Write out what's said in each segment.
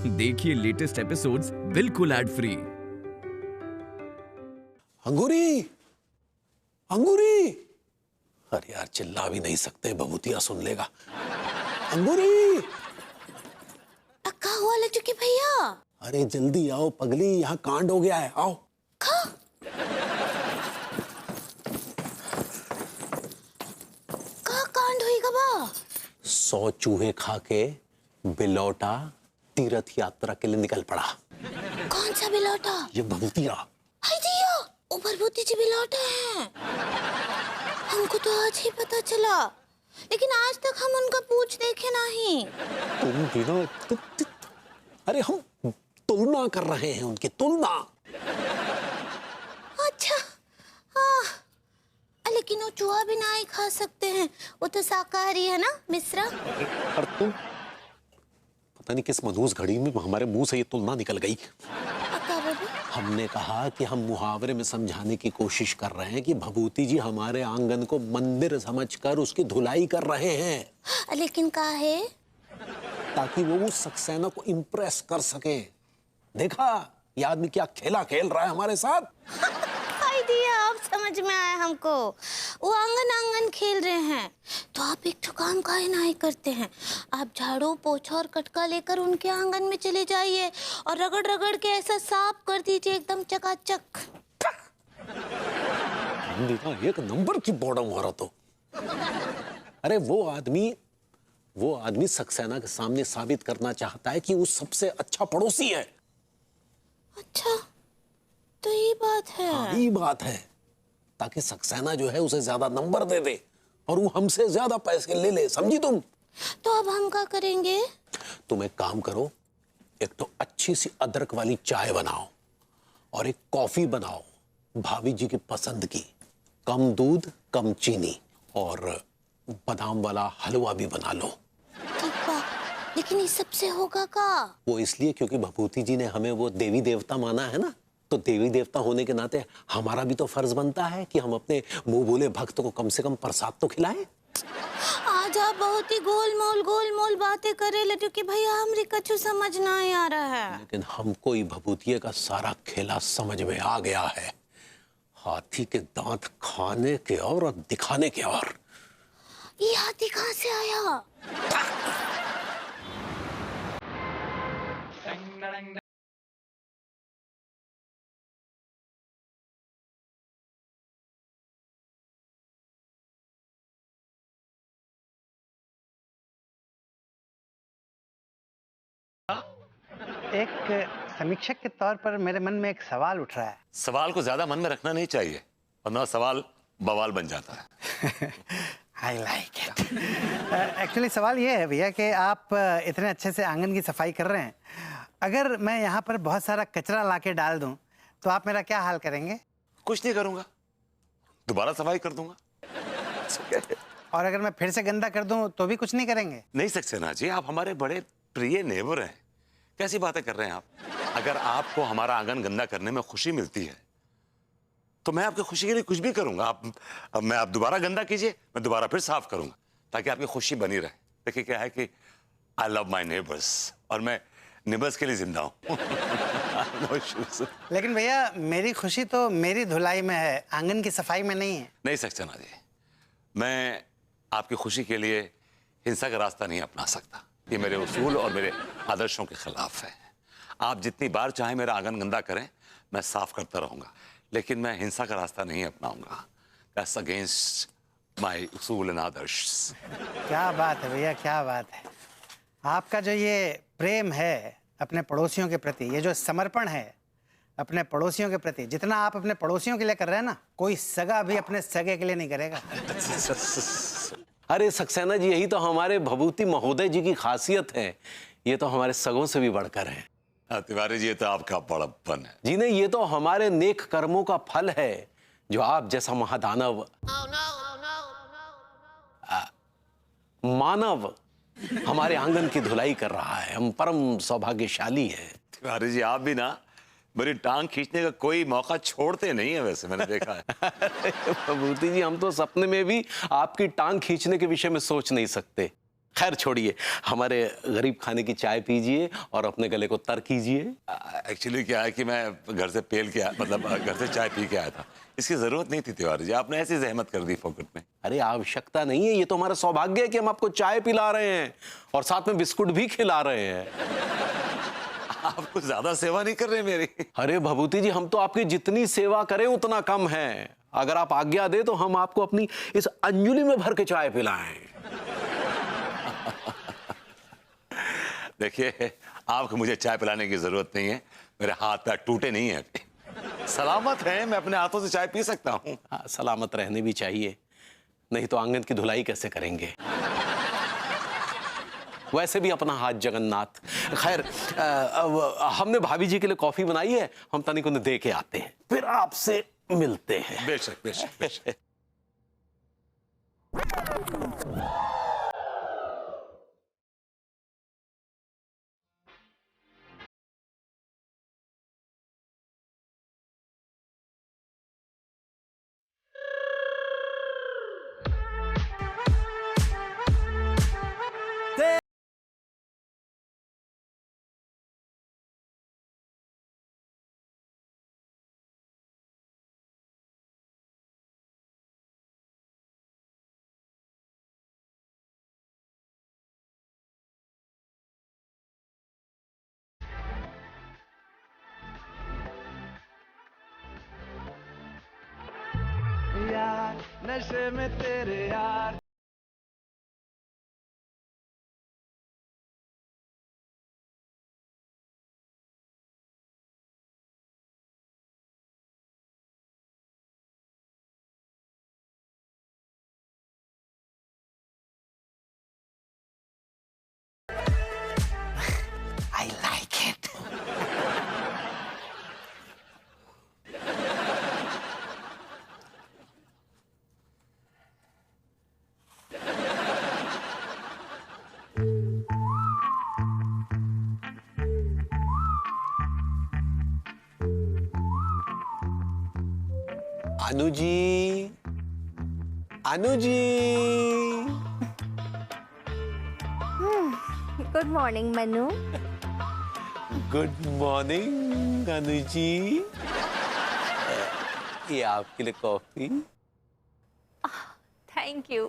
देखिए latest episodes बिल्कुल ad free. अंगूरी, अंगूरी। अरे यार चिल्ला भी नहीं सकते, भभूतिया सुन लेगा। अंगूरी। क्या हुआ लज्जू के भैया? अरे जल्दी आओ पगली, यहाँ कांड हो गया है, आओ। का कांड हुई गबा? 100 चूहे खा के बिलौटा तीर्थ यात्रा के लिए निकल पड़ा। कौन सा बिलौटा? ये भभूतिया। हाय दिया, ऊपर भूती जी बिलौटा है। हमको तो आज ही पता चला, लेकिन आज तक हम उनका पूछ देखे नहीं। तुम भी ना अरे हम तुलना कर रहे हैं, उनकी तुलना। अच्छा हाँ, लेकिन वो चूहा भी नहीं खा सकते हैं, वो तो शाकाहारी है ना मिश्रा। पर तुम पता नहीं किस मनहूस घड़ी में हमारे मुंह से ये तुलना निकल गई। हमने कहा कि हम मुहावरे में समझाने की कोशिश कर रहे हैं कि भभूति जी हमारे आंगन को मंदिर समझकर उसकी धुलाई कर रहे हैं। लेकिन का है? ताकि वो उस सक्सेना को इम्प्रेस कर सके। देखा ये आदमी क्या खेला खेल रहा है हमारे साथ। हाय दिया, अब समझ में आया हमको। वो आंगन आंगन खेल रहे हैं, तो आप एक तो काम काहे नहीं करते हैं? आप झाड़ू पोछा और कटका लेकर उनके आंगन में चले जाइए और रगड़ रगड़ के ऐसा साफ कर दीजिए, एकदम चकाचक। एक नंबर की बॉडम हो रहा तो। अरे वो आदमी सक्सेना के सामने साबित करना चाहता है कि वो सबसे अच्छा पड़ोसी है। अच्छा तो ये बात है। हाँ, ये बात है, ताकि सक्सेना जो है उसे ज्यादा नंबर दे दे और वो हमसे ज्यादा पैसे ले ले, समझी तुम? तो अब हम क्या करेंगे? तुम एक काम करो, एक तो अच्छी सी अदरक वाली चाय बनाओ और एक कॉफी बनाओ भाभी जी की पसंद की, कम दूध कम चीनी, और बादाम वाला हलवा भी बना लो। ठीक बा, लेकिन इस सबसे होगा का? वो इसलिए क्योंकि भभूति जी ने हमें वो देवी देवता माना है ना, तो देवी देवता होने के नाते हमारा भी तो फर्ज बनता है कि हम अपने मुंह बोले भक्त को कम से कम प्रसाद तो खिलाएं। आज आप बहुत ही गोलमोल बातें करे लड्डू कि भैया हमरी कछु समझ नहीं आ रहा है। लेकिन हमको ही भभूतिये का सारा खेला समझ में आ गया है। हाथी के दांत खाने के और दिखाने के और। ये हाथी कहाँ से आया? एक समीक्षक के तौर पर मेरे मन में एक सवाल उठ रहा है। सवाल को ज्यादा मन में रखना नहीं चाहिए, वरना सवाल बवाल बन जाता है। I like it. एक्चुअली सवाल ये है भैया कि आप इतने अच्छे से आंगन की सफाई कर रहे हैं, अगर मैं यहाँ पर बहुत सारा कचरा लाके डाल दूं तो आप मेरा क्या हाल करेंगे? कुछ नहीं करूंगा, दोबारा सफाई कर दूंगा। और अगर मैं फिर से गंदा कर दूं तो भी कुछ नहीं करेंगे? नहीं सक्सेना जी, आप हमारे बड़े प्रिय नेबर हैं, कैसी बातें कर रहे हैं आप? अगर आपको हमारा आंगन गंदा करने में खुशी मिलती है तो मैं आपकी खुशी के लिए कुछ भी करूंगा। आप दोबारा गंदा कीजिए, मैं दोबारा फिर साफ करूंगा, ताकि आपकी खुशी बनी रहे। देखिए क्या है कि आई लव माई नेबर्स, और मैं नेबर्स के लिए जिंदा हूं। लेकिन भैया मेरी खुशी तो मेरी धुलाई में है, आंगन की सफाई में नहीं है। नहीं सक्सेना जी, मैं आपकी खुशी के लिए हिंसा का रास्ता नहीं अपना सकता। ये मेरे उसूल और मेरे आदर्शों के खिलाफ है। आप जितनी बार चाहे मेरा आंगन गंदा करें, मैं साफ करता रहूंगा, लेकिन मैं हिंसा का रास्ता नहीं अपनाऊंगा। That's against my उसूल and आदर्श। क्या बात है भैया, क्या बात है। आपका जो ये प्रेम है अपने पड़ोसियों के प्रति, ये जो समर्पण है अपने पड़ोसियों के प्रति, जितना आप अपने पड़ोसियों के लिए कर रहे हैं ना, कोई सगा भी अपने सगे के लिए नहीं करेगा। अरे सक्सेना जी, यही तो हमारे भभूति महोदय जी की खासियत है, ये तो हमारे सगों से भी बढ़कर है। तिवारी जी, ये तो आपका बड़प्पन है। जी नहीं, ये तो हमारे नेक कर्मों का फल है, जो आप जैसा महादानव मानव हमारे आंगन की धुलाई कर रहा है। हम परम सौभाग्यशाली हैं। तिवारी जी, आप भी ना मेरी टांग खींचने का कोई मौका छोड़ते नहीं है, वैसे मैंने देखा है। भभूति जी, हम तो सपने में भी आपकी टांग खींचने के विषय में सोच नहीं सकते। खैर छोड़िए, हमारे गरीब खाने की चाय पीजिए और अपने गले को तर कीजिए। एक्चुअली क्या है कि मैं घर से पेल के मतलब घर से चाय पी के आया था, इसकी जरूरत नहीं थी तिवारी जी, आपने ऐसी जहमत कर दी फोकट में। अरे आवश्यकता नहीं है, ये तो हमारा सौभाग्य है कि हम आपको चाय पिला रहे हैं और साथ में बिस्कुट भी खिला रहे हैं। आप कुछ ज्यादा सेवा नहीं कर रहे मेरी। अरे भभूति जी, हम तो आपकी जितनी सेवा करें उतना कम है। अगर आप आज्ञा दे तो हम आपको अपनी इस अंजुली में भर के चाय पिलाएं। देखिए, आपको मुझे चाय पिलाने की जरूरत नहीं है, मेरे हाथ पैर टूटे नहीं है, सलामत हैं, मैं अपने हाथों से चाय पी सकता हूँ। हाँ, सलामत रहने भी चाहिए, नहीं तो आंगन की धुलाई कैसे करेंगे। वैसे भी अपना हाथ जगन्नाथ। खैर, हमने भाभी जी के लिए कॉफी बनाई है, हम तनिक उन्हें दे के आते हैं, फिर आपसे मिलते हैं। बेशक बेशक बेशक। यार नशे में तेरे यार। I like it. Anuji, Anuji. Good morning Manu. Good morning Anuji. ये आपके लिए कॉफी। Thank you.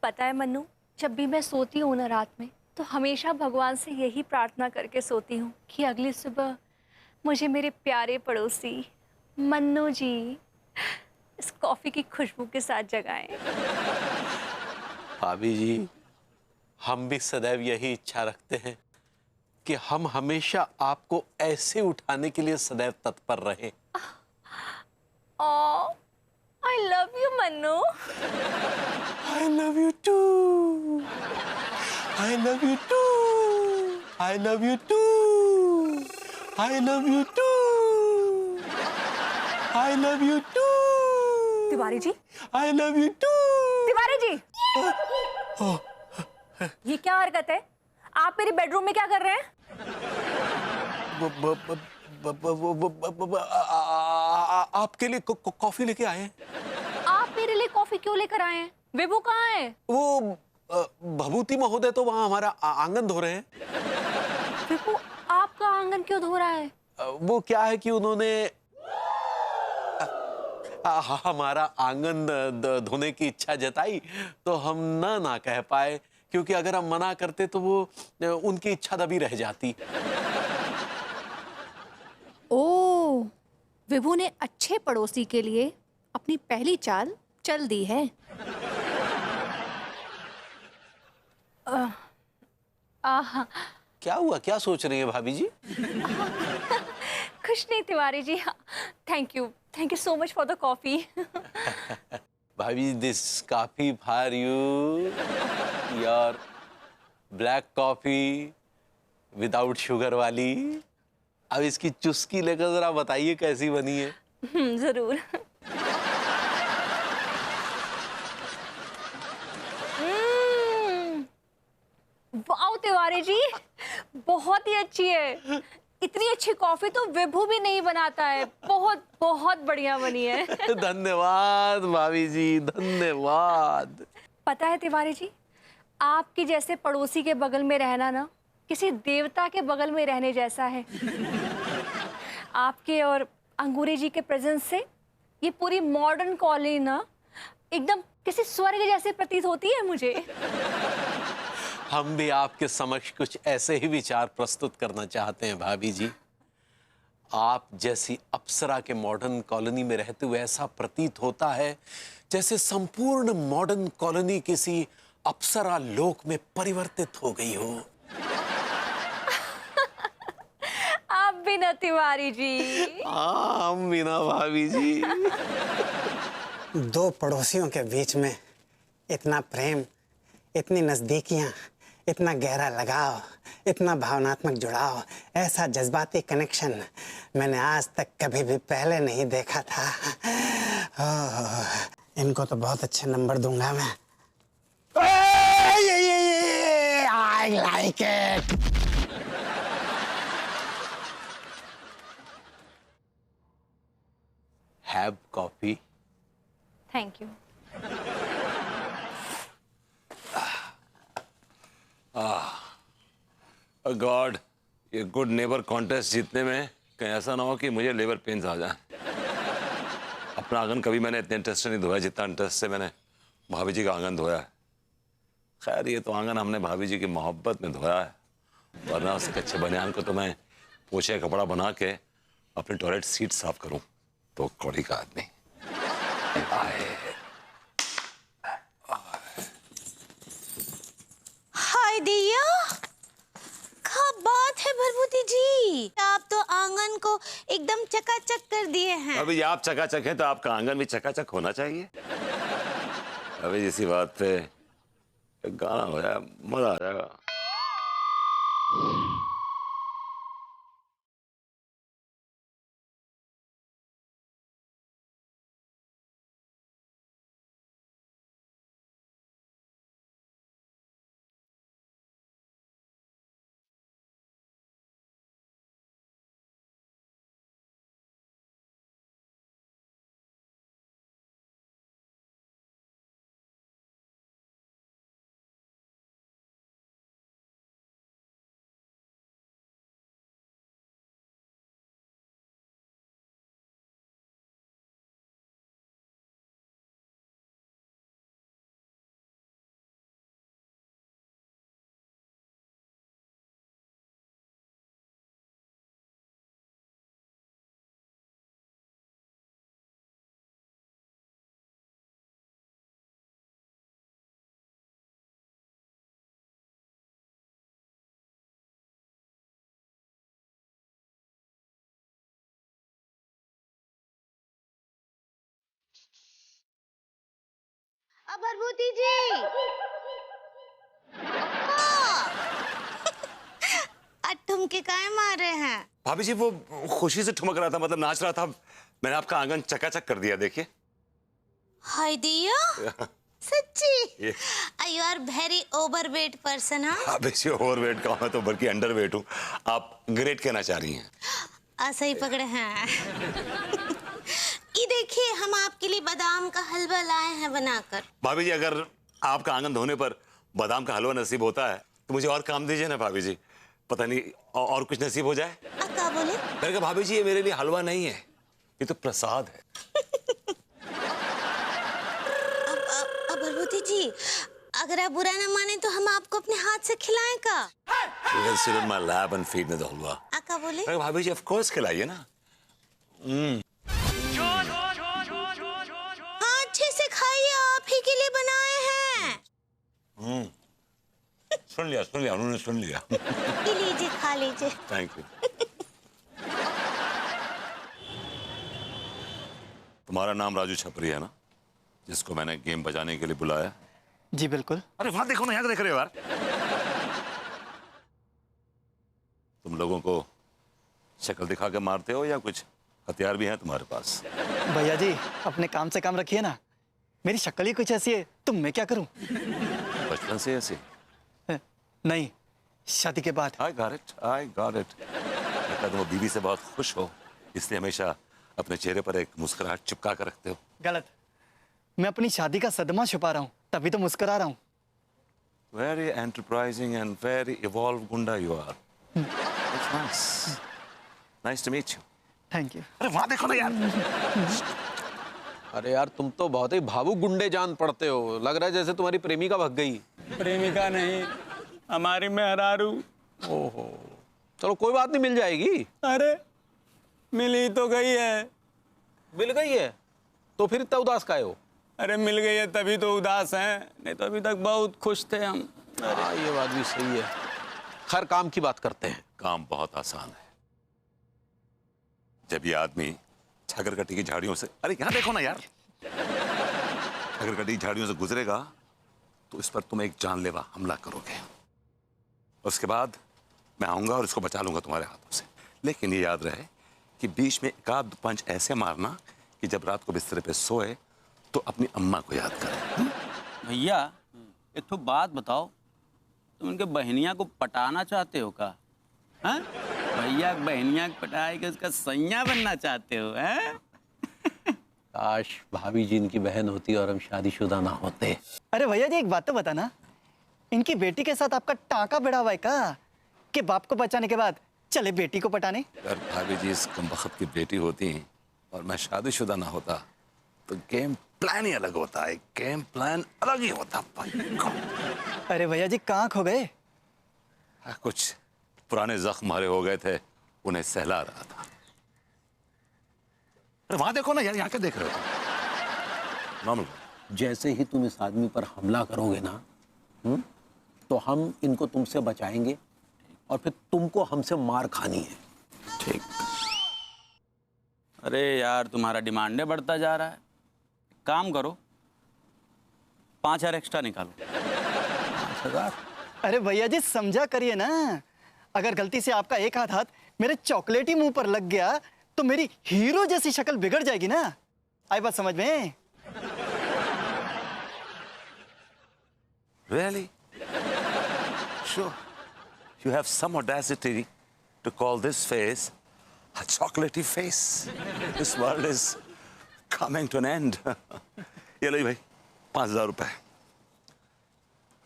पता है मन्नू, जब भी मैं सोती हूँ ना रात में, तो हमेशा भगवान से यही प्रार्थना करके सोती हूँ कि अगली सुबह मुझे मेरे प्यारे पड़ोसी मन्नू जी इस कॉफ़ी की खुशबू के साथ जगाएं। भाभी जी, हम भी सदैव यही इच्छा रखते हैं कि हम हमेशा आपको ऐसे उठाने के लिए सदैव तत्पर रहें। Oh, I love you Mannu. I love you too. I love you too. I love you too. I love you too. I love you too. Tiwari ji, I love you too. Tiwari ji, ये क्या हरकत है? आप मेरे बेडरूम में क्या कर रहे हैं? आपके लिए कॉफी लेके आए हैं। आप मेरे लिए कॉफी क्यों लेकर आए हैं? विभू कहाँ है? वो भभूति महोदय तो वहाँ हमारा आंगन धो रहे हैं। विभू आपका आंगन क्यों धो रहा है? वो क्या है कि उन्होंने हमारा आंगन धोने की इच्छा जताई, तो हम ना कह पाए, क्योंकि अगर हम मना करते तो वो उनकी इच्छा दबी रह जाती। ओह, विभू ने अच्छे पड़ोसी के लिए अपनी पहली चाल चल दी है। क्या हुआ, क्या सोच रही है भाभी जी? कुछ नहीं Tiwari ji, thank you so much for the coffee. भाभी, this coffee for you, your black coffee without sugar वाली। अब इसकी चुस्की लेकर जरा बताइए कैसी बनी है। जरूर। वाओ तिवारी जी, बहुत ही अच्छी है। इतनी अच्छी कॉफी तो विभू भी नहीं बनाता है। बहुत बहुत बढ़िया बनी है। धन्यवाद भाभी जी, धन्यवाद। पता है तिवारी जी, आपके जैसे पड़ोसी के बगल में रहना ना किसी देवता के बगल में रहने जैसा है। आपके और अंगूरी जी के प्रेजेंस से ये पूरी मॉडर्न कॉलोनी ना एकदम किसी स्वर्ग जैसे प्रतीत होती है मुझे। हम भी आपके समक्ष कुछ ऐसे ही विचार प्रस्तुत करना चाहते हैं भाभी जी। आप जैसी अप्सरा के मॉडर्न कॉलोनी में रहते हुए ऐसा प्रतीत होता है जैसे संपूर्ण मॉडर्न कॉलोनी किसी अप्सरा लोक में परिवर्तित हो गई हो। आप भी ना तिवारी जी। हम भी ना भाभी जी। दो पड़ोसियों के बीच में इतना प्रेम, इतनी नजदीकियां, इतना गहरा लगाव, इतना भावनात्मक जुड़ाव, ऐसा जज्बाती कनेक्शन मैंने आज तक कभी भी पहले नहीं देखा था। ओह, इनको तो बहुत अच्छे नंबर दूंगा मैं। I like it. Have coffee. Thank you. God, ये गुड नेबर कॉन्टेस्ट जीतने में कहीं ऐसा ना हो कि मुझे लेबर पेन्स आ जाए। अपना आंगन कभी मैंने इतने इंटरेस्ट से नहीं धोया जितना इंटरेस्ट से मैंने भाभी जी का आंगन धोया है। खैर ये तो आंगन हमने भाभी जी की मोहब्बत में धोया है, वरना उस कच्चे बनियान को तो मैं पोछे कपड़ा बना के अपने टॉयलेट सीट साफ करूं तो कौड़ी का आदमी। हाय दिया, क्या बात है भरभूति जी, आप तो आंगन को एकदम चकाचक कर दिए हैं। अभी आप चकाचक हैं तो आपका आंगन भी चकाचक होना चाहिए। अभी इसी बात पे एक गाना हो जाए, मजा आ जाएगा। भरभूति जी, आज ठुमके काहे मार रहे हैं? भाभी जी वो खुशी से ठुमक रहा था, मतलब नाच रहा था। मैंने आपका आंगन चकाचक कर दिया, देखिए। हाय दिया, सच्ची? You are very overweight person. हाँ, भाभी जी ओवरवेट का मैं तो बल्कि अंडरवेट हूँ। आप ग्रेट कहना चाह रही हैं? सही पकड़े हैं। ये देखिए, हम आपके लिए बादाम का हलवा लाए हैं बनाकर। भाभी जी अगर आपका आंगन धोने पर बादाम का हलवा नसीब होता है तो मुझे और काम दीजिए ना भाभी जी। पता नहीं और कुछ नसीब हो जाए। क्या बोले? मैंने कहा भाभी जी ये मेरे लिए हलवा नहीं है, ये तो प्रसाद है। अब भरभूति जी, अगर आप बुरा न माने तो हम आपको अपने हाथ से खिलाएं का? You can sit on my lap and feed me the halwa. क्या बोले? मैंने कहा भाभी जी ऑफ कोर्स खिलाइए ना। हाँ, अच्छे से खाइए, आप ही के लिए बनाए हैं। सुन लिया उन्होंने सुन लिया। ये लीजिए, खा लीजिए। Thank you. तुम्हारा नाम राजू छपरी है ना, जिसको मैंने गेम बजाने के लिए बुलाया? जी बिल्कुल। अरे वहां देखो ना, यहाँ देख रहे हो यार। तुम लोगों को शक्ल दिखा के मारते हो या कुछ हथियार भी हैं तुम्हारे पास? भैया जी अपने काम से काम रखिए ना, मेरी शक्ल ही कुछ ऐसी है, तो मैं क्या करूं? बचपन से ऐसे? नहीं, शादी के बाद। I got it. लगता है तुम बीवी से बहुत खुश हो, इसलिए हमेशा अपने चेहरे पर एक मुस्कुराहट चिपका कर रखते हो। गलत, मैं अपनी शादी का सदमा छुपा रहा हूँ, तभी तो मुस्कुरा रहा हूँ। Very enterprising and very evolved gunda you are. That's nice. Nice to meet you. Thank you. अरे वहां देखो ना यार। अरे यार तुम तो बहुत ही भावुक गुंडे जान पड़ते हो, लग रहा है जैसे तुम्हारी प्रेमिका भग गई। प्रेमिका नहीं, हमारी मेहरारू। ओहो, चलो कोई बात नहीं, मिल जाएगी। अरे मिली तो गई है। मिल गई है तो फिर इतना उदास काहे हो? अरे मिल गई है तभी तो उदास हैं, नहीं तो अभी तक बहुत खुश थे हम। हाँ ये बात भी सही है। खैर काम की बात करते हैं। काम बहुत आसान है। जब ये आदमी छागरकटी की झाड़ियों से, अरे यहाँ देखो ना यार, छागरकटी की झाड़ियों से गुजरेगा तो इस पर तुम एक जानलेवा हमला करोगे। उसके बाद मैं आऊंगा और इसको बचा लूंगा तुम्हारे हाथों से। लेकिन ये याद रहे कि बीच में एक आध पंच ऐसे मारना कि जब रात को बिस्तर पे सोए तो अपनी अम्मा को याद करें। भैया एक तो बात बताओ, तुम उनके बहनिया को पटाना चाहते हो का? हाँ? भैया बहनिया पटाए के उसका सैया बनना चाहते हो? हैं? काश भाभी जी इनकी बहन होती और हम शादीशुदा ना होते। अरे भैया जी एक बात तो बताना, इनकी बेटी के साथ आपका टाका भिड़ा हुआ है का कि बाप को बचाने के बाद चले बेटी को पटाने? अगर भाभी जी इस कमबख्त की बेटी होती और मैं शादीशुदा ना होता तो गेम प्लान ही अलग होता है। गेम प्लान अलग ही होता। अरे भैया जी कहाँ खो गए? कुछ पुराने जख्म हमारे हो गए थे, उन्हें सहला रहा था। अरे वहां देखो ना यार, यहाँ क्या देख रहे हो? नॉर्मल। जैसे ही तुम इस आदमी पर हमला करोगे ना, तो हम इनको तुमसे बचाएंगे और फिर तुमको हमसे मार खानी है। ठीक। अरे यार तुम्हारा डिमांडे बढ़ता जा रहा है, काम करो 5,000 एक्स्ट्रा निकालो। 5,000? अरे भैया जी समझा करिए ना, अगर गलती से आपका एक हाथ मेरे चॉकलेटी मुंह पर लग गया तो मेरी हीरो जैसी शक्ल बिगड़ जाएगी ना। आई बात समझ में? Really? Sure. You have some audacity to call this face a chocolatey face. This world is coming to an end. ये लो भाई 5,000 रुपए।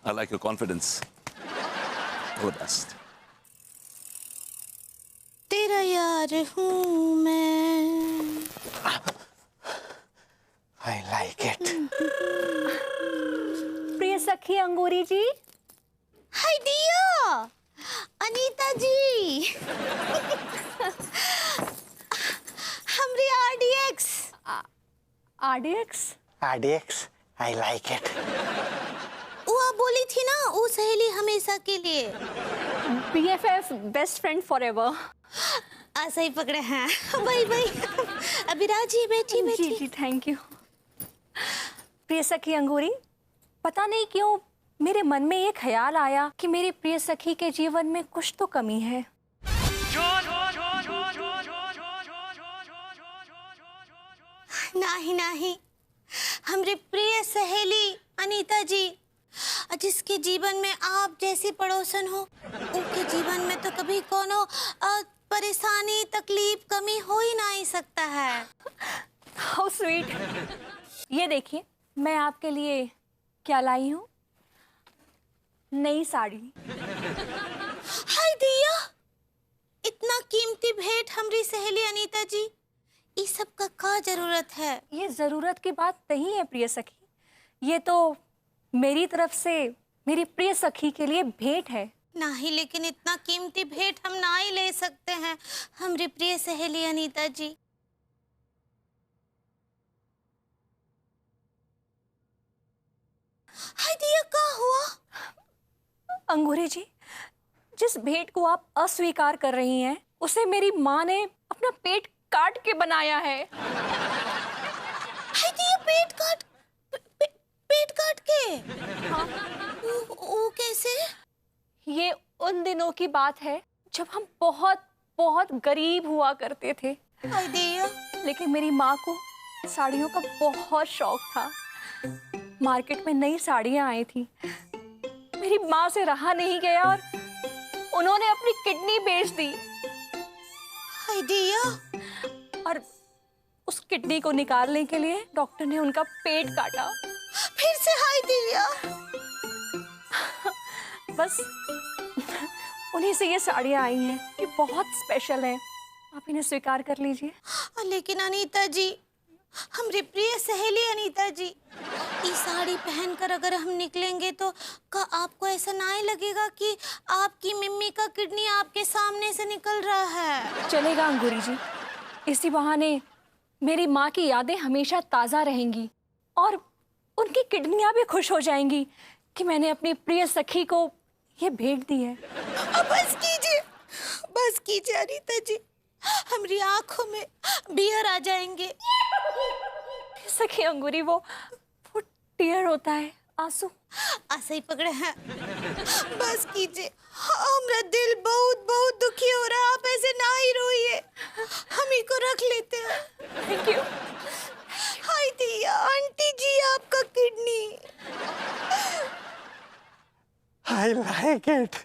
I like your confidence. All the best. तेरा यार हूँ मैं। I like it. प्रिय सखी अंगूरी जी। हाय दिया, अनीता जी। हमरे RDX। RDX? RDX, I like it. वो आप बोली थी ना, वो सहेली हमेशा के लिए। BFF, best friend forever. ऐसा ही पकड़े हैं। भाई भाई, अभिराज जी बैठी बैठी। जी जी थैंक यू। प्रिय सखी अंगूरी, पता नहीं क्यों मेरे मन में ये ख्याल आया कि मेरी प्रिय सखी के जीवन में कुछ तो कमी है। नहीं नहीं, हमरे प्रिय सहेली अनीता जी, जिसके जीवन में आप जैसी पड़ोसन हो, उनके जीवन में तो कभी कोनो परेशानी तकलीफ कमी हो ही नहीं सकता है। How sweet. ये देखिए मैं आपके लिए क्या लाई हूँ, नई साड़ी। हाय दिया, इतना कीमती भेंट हमरी सहेली अनीता जी, इस सब का जरूरत है? ये जरूरत की बात नहीं है प्रिय सखी, ये तो मेरी तरफ से मेरी प्रिय सखी के लिए भेंट है। नहीं, लेकिन इतना कीमती भेंट हम ना ही ले सकते हैं हमरी प्रिय सहेली अनीता जी। हाय दिया, क्या हुआ? अंगूरी जी, जिस भेंट को आप अस्वीकार कर रही हैं, उसे मेरी माँ ने अपना पेट काट के बनाया है। हाय दिया, पेट काट के? हाँ। वो कैसे? ये उन दिनों की बात है जब हम बहुत बहुत गरीब हुआ करते थे। हाय दिया। लेकिन मेरी माँ को साड़ियों का बहुत शौक था। मार्केट में नई साड़ियाँ आई थी, मेरी माँ से रहा नहीं गया और उन्होंने अपनी किडनी बेच दी। हाय दिया। और उस किडनी को निकालने के लिए डॉक्टर ने उनका पेट काटा। फिर से हाय दिया। बस उन्हीं से ये साड़ियाँ आई हैं, ये बहुत स्पेशल हैं, आप इन्हें स्वीकार कर लीजिए। लेकिन अनीता जी, हमारी प्रिय सहेली अनीता जी, ये साड़ी पहनकर अगर हम निकलेंगे तो का आपको ऐसा नहीं लगेगा कि आपकी मम्मी का किडनी आपके सामने से निकल रहा है? चलेगा अंगूरी जी, इसी बहाने मेरी माँ की यादें हमेशा ताज़ा रहेंगी और उनकी किडनियाँ भी खुश हो जाएंगी कि मैंने अपनी प्रिय सखी को ये भेंट दी है। बस कीजिए अनीता जी, हमारी आंखों में बियर आ जाएंगे। सखी अंगूरी, वो टीयर होता है, आंसू। ऐसे ही पकड़े हैं। बस कीजिए, हमारा दिल बहुत बहुत दुखी हो रहा है, आप ऐसे ना ही रोइए, हम ही को रख लेते हैं। Thank you. हाय दिया आंटी जी, आपका किडनी। I like it.